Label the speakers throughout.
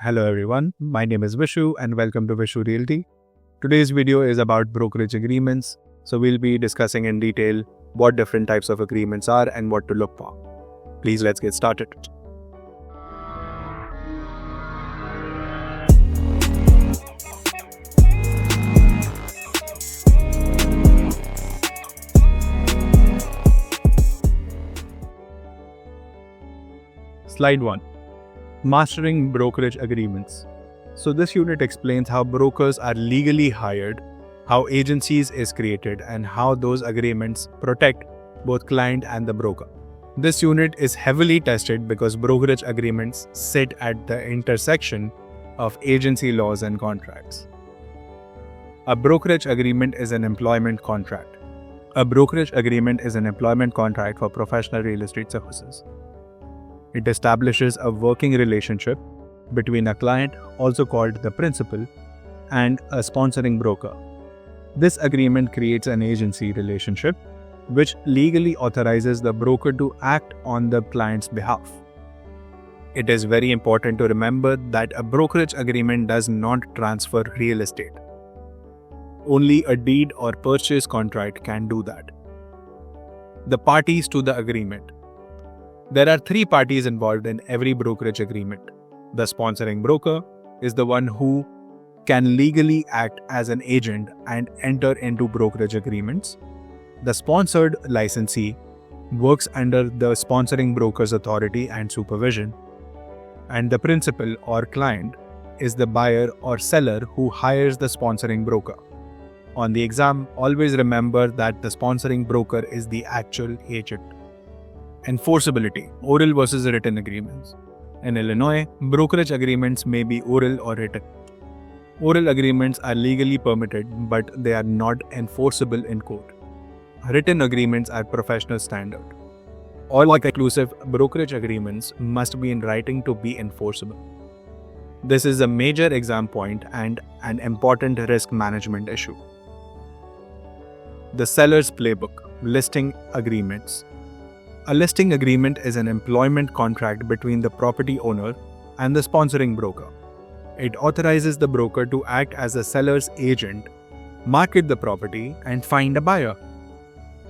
Speaker 1: Hello everyone, my name is Vishu and welcome to Vishu Realty. Today's video is about brokerage agreements. So we'll be discussing in detail what different types of agreements are and what to look for. Please let's get started. Slide 1. Mastering brokerage agreements. So this unit explains how brokers are legally hired, how agencies is created, and how those agreements protect both client and the broker. This unit is heavily tested because brokerage agreements sit at the intersection of agency laws and contracts. A brokerage agreement is an employment contract. A brokerage agreement is an employment contract for professional real estate services. It establishes a working relationship between a client, also called the principal, and a sponsoring broker. This agreement creates an agency relationship which legally authorizes the broker to act on the client's behalf. It is very important to remember that a brokerage agreement does not transfer real estate. Only a deed or purchase contract can do that. The parties to the agreement. There are 3 parties involved in every brokerage agreement. The sponsoring broker is the one who can legally act as an agent and enter into brokerage agreements. The sponsored licensee works under the sponsoring broker's authority and supervision. And the principal or client is the buyer or seller who hires the sponsoring broker. On the exam, always remember that the sponsoring broker is the actual agent. Enforceability, oral versus written agreements. In Illinois, brokerage agreements may be oral or written. Oral agreements are legally permitted, but they are not enforceable in court. Written agreements are professional standard. All exclusive brokerage agreements must be in writing to be enforceable. This is a major exam point and an important risk management issue. The seller's playbook, listing agreements. A listing agreement is an employment contract between the property owner and the sponsoring broker. It authorizes the broker to act as a seller's agent, market the property, and find a buyer.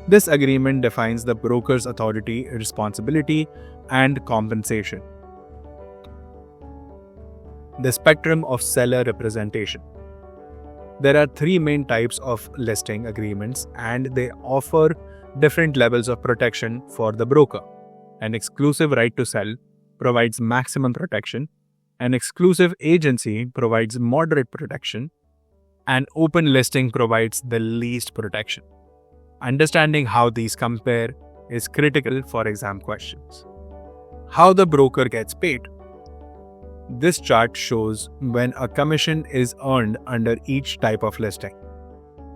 Speaker 1: This agreement defines the broker's authority, responsibility, and compensation. The spectrum of seller representation. There are 3 main types of listing agreements, and they offer different levels of protection for the broker. An exclusive right to sell provides maximum protection. An exclusive agency provides moderate protection. An open listing provides the least protection. Understanding how these compare is critical for exam questions. How the broker gets paid. This chart shows when a commission is earned under each type of listing.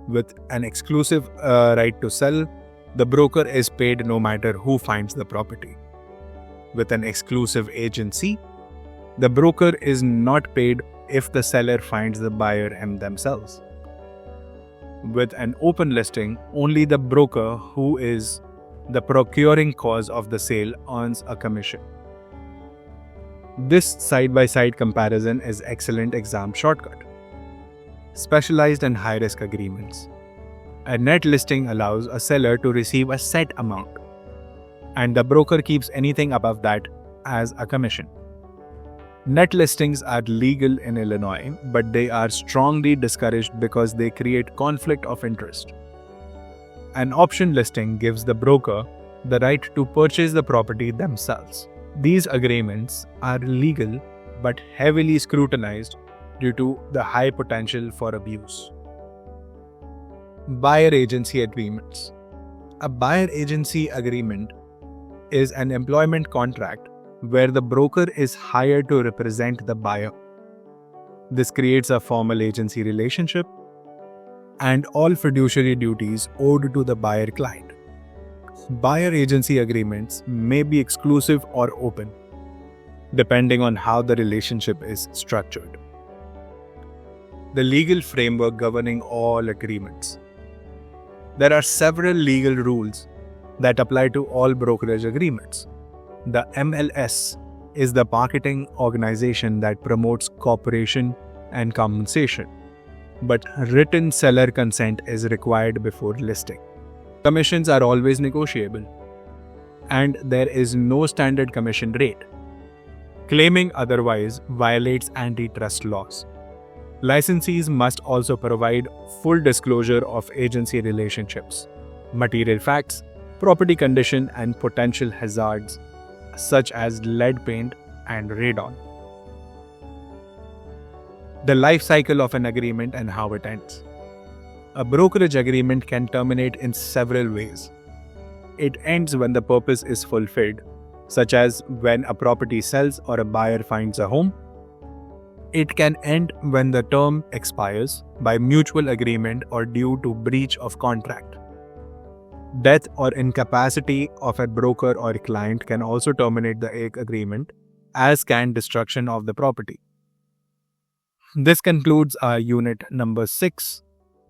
Speaker 1: With an exclusive right to sell, the broker is paid no matter who finds the property. With an exclusive agency, the broker is not paid if the seller finds the buyer themselves. With an open listing, only the broker, who is the procuring cause of the sale, earns a commission. This side-by-side comparison is excellent exam shortcut. Specialized and high-risk agreements. A net listing allows a seller to receive a set amount, and the broker keeps anything above that as a commission. Net listings are legal in Illinois, but they are strongly discouraged because they create conflict of interest. An option listing gives the broker the right to purchase the property themselves. These agreements are legal but heavily scrutinized due to the high potential for abuse. Buyer agency agreements. A buyer agency agreement is an employment contract where the broker is hired to represent the buyer. This creates a formal agency relationship and all fiduciary duties owed to the buyer client. Buyer agency agreements may be exclusive or open, depending on how the relationship is structured. The legal framework governing all agreements. There are several legal rules that apply to all brokerage agreements. The MLS is the marketing organization that promotes cooperation and compensation, but written seller consent is required before listing. Commissions are always negotiable, and there is no standard commission rate. Claiming otherwise violates antitrust laws. Licensees must also provide full disclosure of agency relationships, material facts, property condition, and potential hazards such as lead paint and radon. The life cycle of an agreement and how it ends. A brokerage agreement can terminate in several ways. It ends when the purpose is fulfilled, such as when a property sells or a buyer finds a home. It can end when the term expires by mutual agreement or due to breach of contract. Death or incapacity of a broker or client can also terminate the agreement, as can destruction of the property. This concludes our unit number 6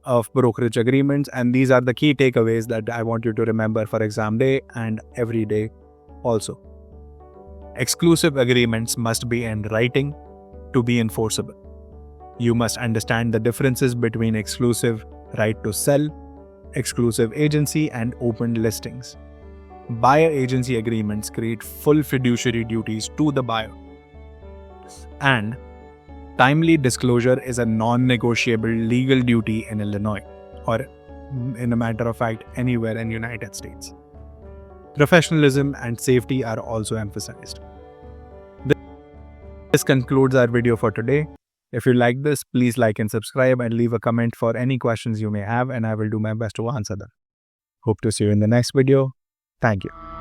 Speaker 1: of brokerage agreements, and these are the key takeaways that I want you to remember for exam day and every day also. Exclusive agreements must be in writing to be enforceable. You must understand the differences between exclusive right to sell, exclusive agency, and open listings. Buyer agency agreements create full fiduciary duties to the buyer. And timely disclosure is a non-negotiable legal duty in Illinois, or in a matter of fact, anywhere in the United States. Professionalism and safety are also emphasized. This concludes our video for today. If you like this, please like and subscribe and leave a comment for any questions you may have, and I will do my best to answer them. Hope to see you in the next video. Thank you.